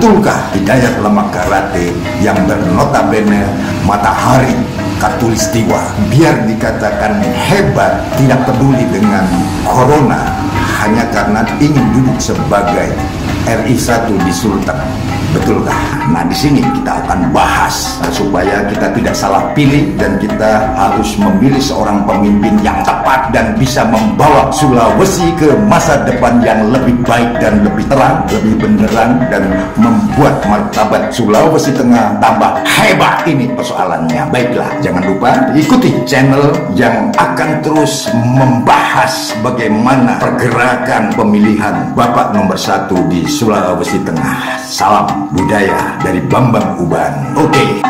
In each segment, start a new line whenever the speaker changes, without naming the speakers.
Betulkah Hidayat Lamagarate yang bernotabene matahari Katulistiwa, biar dikatakan hebat, tidak peduli dengan corona, hanya karena ingin duduk sebagai RI1 di Sulteng? Betulkah? Nah, di sini kita akan bahas supaya kita tidak salah pilih dan kita harus memilih seorang pemimpin yang tepat dan bisa membawa Sulawesi ke masa depan yang lebih baik dan lebih terang, lebih benderang, dan membuat martabat Sulawesi Tengah tambah hebat. Ini persoalannya. Baiklah, jangan lupa ikuti channel yang akan terus membahas bagaimana pergerakan pemilihan Bapak nomor 1 di Sulawesi Tengah. Salam budaya dari Bambang Uban. Oke.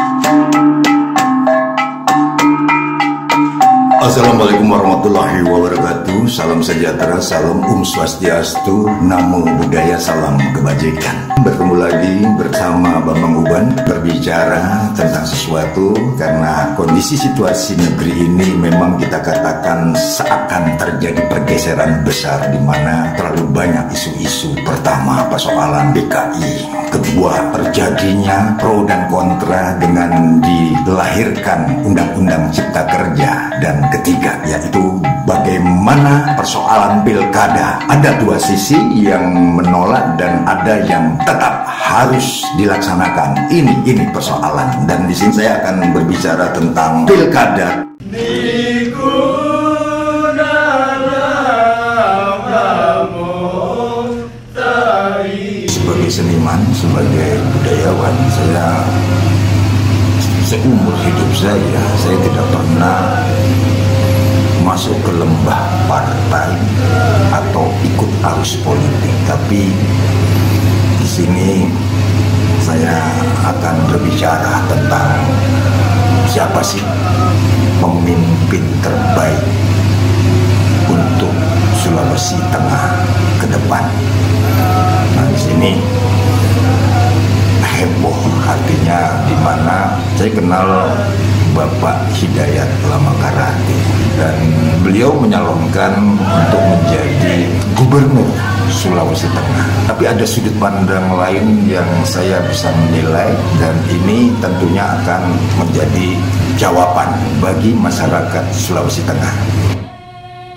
Assalamualaikum warahmatullahi wabarakatuh. Salam sejahtera, salam Swastiastu, Namo Buddhaya, salam kebajikan. Bertemu lagi bersama Bambang Uban, berbicara tentang sesuatu karena kondisi situasi negeri ini memang kita katakan seakan terjadi pergeseran besar, di mana terlalu banyak isu-isu. Pertama, persoalan DKI. Kedua, terjadinya pro dan kontra dengan dilahirkan Undang-Undang Cipta Kerja. Dan ketiga, yaitu bagaimana persoalan pilkada. Ada dua sisi yang menolak dan ada yang tetap harus dilaksanakan. Ini persoalan. Dan di sini saya akan berbicara tentang pilkada. Sebagai seniman, sebagai budayawan, saya seumur hidup saya tidak pernah masuk ke lembah partai atau ikut arus politik. Tapi di sini saya akan berbicara tentang siapa sih pemimpin terbaik untuk Sulawesi Tengah ke depan. Nah, di sini heboh, artinya di mana saya kenal Bapak Hidayat Lamagarate dan beliau menyalonkan untuk menjadi gubernur Sulawesi Tengah. Tapi ada sudut pandang lain yang saya bisa menilai, dan ini tentunya akan menjadi jawaban bagi masyarakat Sulawesi Tengah.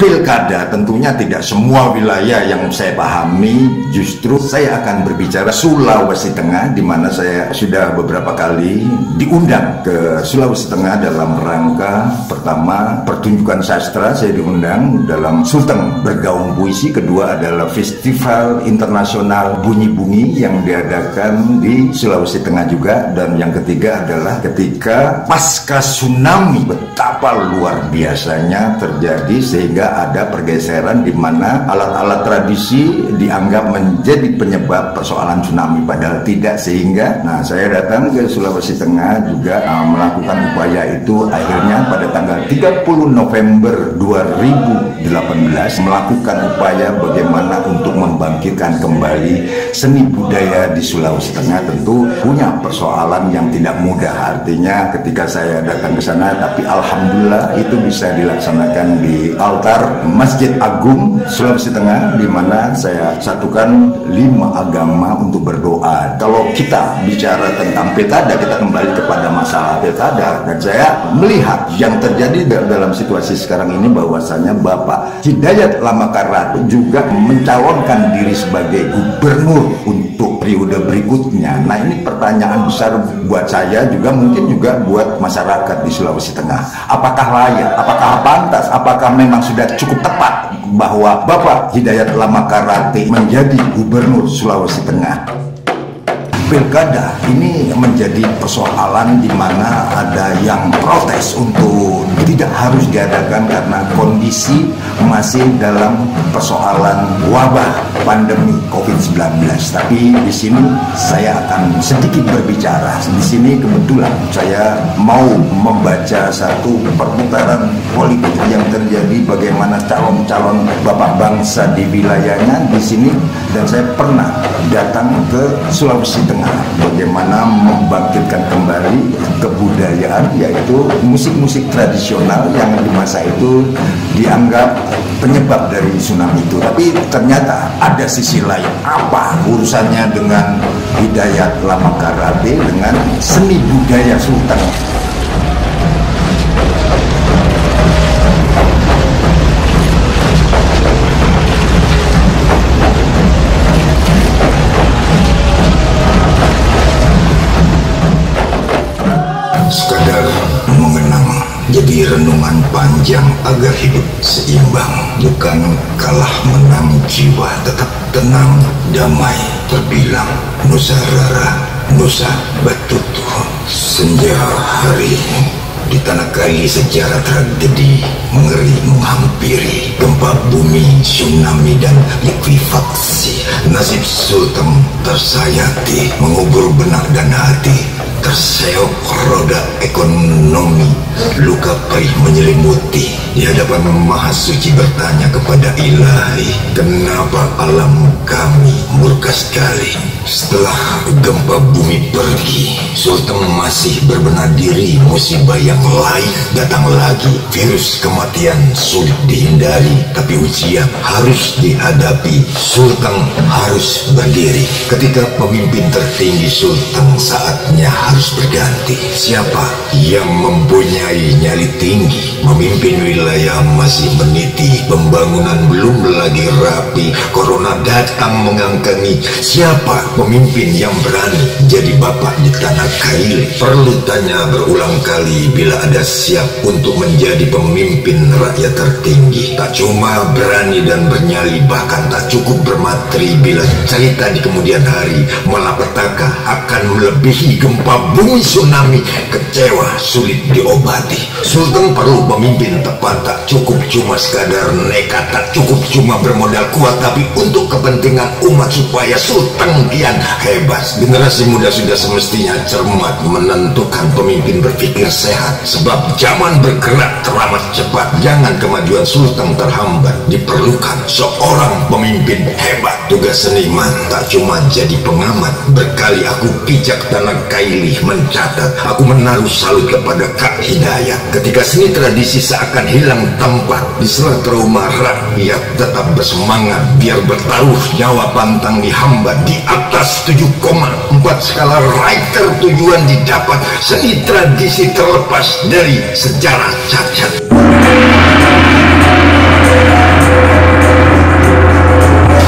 Pilkada tentunya tidak semua wilayah yang saya pahami. Justru saya akan berbicara Sulawesi Tengah, di mana saya sudah beberapa kali diundang ke Sulawesi Tengah dalam rangka pertama pertunjukan sastra. Saya diundang dalam Sulteng Bergaung Puisi. Kedua adalah Festival Internasional Bunyi-Bunyi yang diadakan di Sulawesi Tengah juga. Dan yang ketiga adalah ketika pasca tsunami, betapa luar biasanya terjadi sehingga ada pergeseran di mana alat-alat tradisi dianggap menjadi penyebab persoalan tsunami, padahal tidak. Sehingga saya datang ke Sulawesi Tengah juga melakukan upaya itu. Akhirnya pada tanggal 30 November 2018 melakukan upaya bagaimana untuk membangkitkan kembali seni budaya di Sulawesi Tengah. Tentu punya persoalan yang tidak mudah, artinya ketika saya datang ke sana, tapi alhamdulillah itu bisa dilaksanakan di altar Masjid Agung Sulawesi Tengah, di mana saya satukan 5 agama untuk berdoa. Kalau kita bicara tentang pilkada, kita kembali kepada masalah pilkada, dan saya melihat yang terjadi dalam situasi sekarang ini bahwasanya Bapak Hidayat Lamagarate juga mencalonkan diri sebagai gubernur untuk periode berikutnya. Nah, ini pertanyaan besar buat saya juga, mungkin juga buat masyarakat di Sulawesi Tengah. Apakah layak? Apakah pantas? Apakah memang sudah cukup tepat bahwa Bapak Hidayat Lamagarate menjadi gubernur Sulawesi Tengah? Pilkada ini menjadi persoalan di mana ada yang protes untuk tidak harus diadakan karena kondisi masih dalam persoalan wabah pandemi COVID-19. Tapi di sini saya akan sedikit berbicara. Di sini kebetulan saya mau membaca satu perputaran politik yang terjadi, bagaimana calon-calon bapak bangsa di wilayahnya di sini, dan saya pernah datang ke Sulawesi Tengah Tengah, bagaimana membangkitkan kembali kebudayaan, yaitu musik-musik tradisional yang di masa itu dianggap penyebab dari tsunami itu. Tapi ternyata ada sisi lain. Apa urusannya dengan Hidayat Lama Karate dengan seni budaya Sulteng? Sekadar mengenang jadi renungan panjang agar hidup seimbang, bukan kalah menang jiwa tetap tenang damai terbilang. Nusa Rara, Nusa Batutu. Senja hari di tanah Kaili sejarah tragedi mengeri menghampiri, gempa bumi, tsunami dan likuifaksi. Nasib Sultan tersayati, mengubur benak dan hati, terseok roda ekonomi, luka perih menyelimuti. Di hadapan Maha Suci bertanya kepada Ilahi, kenapa alam kami murka sekali? Setelah gempa bumi pergi, Sultan masih berbenah diri. Musibah yang lain datang lagi. Virus kematian sulit dihindari, tapi ujian harus dihadapi. Sultan harus berdiri. Ketika pemimpin tertinggi Sultan, saatnya harus berganti. Siapa yang mempunyai nyali tinggi, memimpin wilayah masih meniti, pembangunan belum lagi rapi, corona datang mengangkangi. Siapa pemimpin yang berani jadi bapak di tanah Kaili? Perlu tanya berulang kali bila ada siap untuk menjadi pemimpin rakyat tertinggi. Tak cuma berani dan bernyali, bahkan tak cukup bermateri bila cerita di kemudian hari malapetaka akan melebihi gempa bumi tsunami. Kecewa sulit diobati. Sultan perlu pemimpin tepat, tak cukup cuma sekadar nekat, tak cukup cuma bermodal kuat, tapi untuk kepentingan umat supaya Sultan kian hebat. Generasi muda sudah semestinya cermat menentukan pemimpin berpikir sehat, sebab zaman bergerak teramat cepat. Jangan kemajuan Sultan terhambat. Diperlukan seorang pemimpin hebat. Tugas seniman tak cuma jadi pengamat. Berkali aku pijak tanah Kaili mencatat, aku menaruh salut kepada Kak Hidayat. Ketika seni tradisi seakan hilang tempat di sela trauma, rakyat tetap bersemangat biar bertaruh nyawa pantang dihambat. Di atas 7,4 skala Richter tujuan didapat. Seni tradisi terlepas dari sejarah cacat.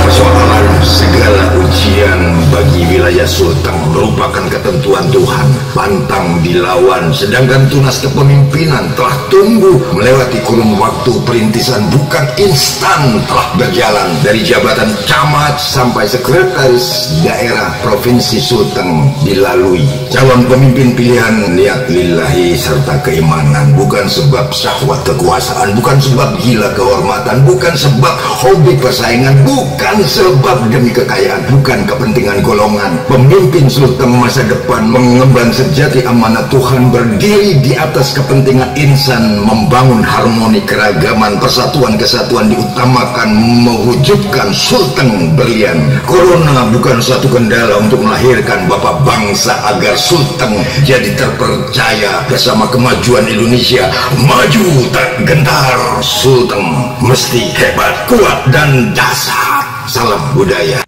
Persoalan segala ujian bagi wilayah Sultan merupakan ketentuan Tuhan, pantang dilawan. Sedangkan tunas kepemimpinan telah tumbuh melewati kurun waktu perintisan, bukan instan. Telah berjalan dari jabatan camat sampai sekretaris daerah provinsi Sultan dilalui. Calon pemimpin pilihan niat lillahi serta keimanan, bukan sebab syahwat kekuasaan, bukan sebab gila kehormatan, bukan sebab hobi persaingan, bukan sebab demi kekayaan, bukan kepentingan golongan. Pemimpin Sultan masa depan mengemban sejati amanat Tuhan, berdiri di atas kepentingan insan, membangun harmoni keragaman, persatuan kesatuan diutamakan, mewujudkan Sultan berlian. Corona bukan suatu kendala untuk melahirkan bapak bangsa agar Sultan jadi terpercaya bersama kemajuan Indonesia. Maju tak gentar, Sultan mesti hebat, kuat dan dahsyat. Salam budaya.